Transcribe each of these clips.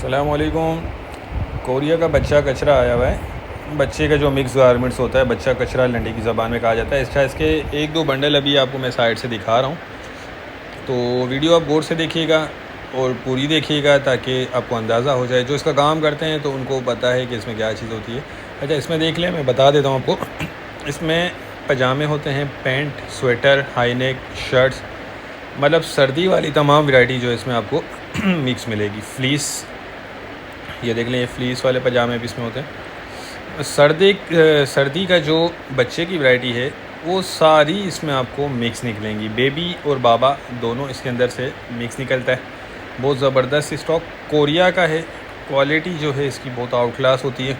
अस्सलामुअलैकुम। कोरिया का बच्चा कचरा आया हुआ है। बच्चे का जो मिक्स गारमेंट्स होता है, बच्चा कचरा लंडी की ज़बान में कहा जाता है। इसके एक दो बंडल अभी आपको मैं साइड से दिखा रहा हूँ, तो वीडियो आप गौर से देखिएगा और पूरी देखिएगा ताकि आपको अंदाज़ा हो जाए। जो इसका काम करते हैं तो उनको पता है कि इसमें क्या चीज़ होती है। अच्छा, इसमें देख लें, मैं बता देता हूँ आपको। इसमें पजामे होते हैं, pant, sweater, high neck, shirts, मतलब सर्दी वाली तमाम वैरायटी जो इसमें आपको मिक्स मिलेगी। फ्लीस, ये देख लें, ये फ्लीस वाले पजामे भी इसमें होते हैं। सर्दी का जो बच्चे की वैरायटी है वो सारी इसमें आपको मिक्स निकलेंगी। बेबी और बाबा दोनों इसके अंदर से मिक्स निकलता है। बहुत ज़बरदस्त स्टॉक कोरिया का है। क्वालिटी जो है इसकी बहुत आउट क्लास होती है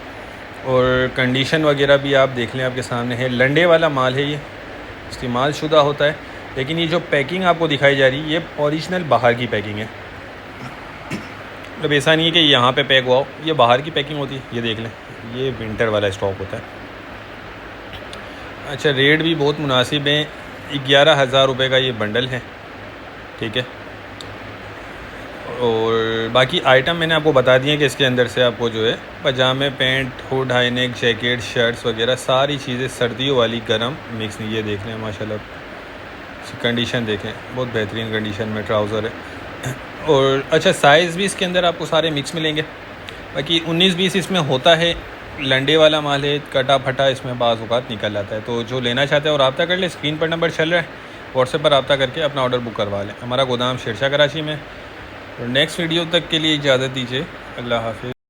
और कंडीशन वगैरह भी आप देख लें, आपके सामने है। लंडे वाला माल है, ये इस्तेमाल शुदा होता है। लेकिन ये जो पैकिंग आपको दिखाई जा रही है ये ओरिजिनल बाहर की पैकिंग है। मतलब ऐसा नहीं है कि यहाँ पे पैक हुआ हो, ये बाहर की पैकिंग होती है। ये देख लें, ये विंटर वाला स्टॉक होता है। अच्छा, रेट भी बहुत मुनासिब है। 11,000 रुपये का ये बंडल है, ठीक है। और बाकी आइटम मैंने आपको बता दिए कि इसके अंदर से आपको जो है पजामे, pant, hood, high neck, jacket, shirts वगैरह सारी चीज़ें सर्दियों वाली गर्म मिक्स नहीं। ये देख लें, माशाल्लाह कंडीशन देखें, बहुत बेहतरीन कंडीशन में ट्राउज़र है। और अच्छा, साइज़ भी इसके अंदर आपको सारे मिक्स मिलेंगे। बाकी 19-20 इसमें होता है। लंडे वाला माल है, कटा फटा इसमें बाज़ औक़ात निकल आता है। तो जो लेना चाहते हैं और रब्ता कर ले, स्क्रीन पर नंबर चल रहा है, व्हाट्सएप पर रब्ता करके अपना ऑर्डर बुक करवा लें। हमारा गोदाम शेरशाह कराची में। और नेक्स्ट वीडियो तक के लिए इजाज़त दीजिए। अल्लाह हाफ़िज़।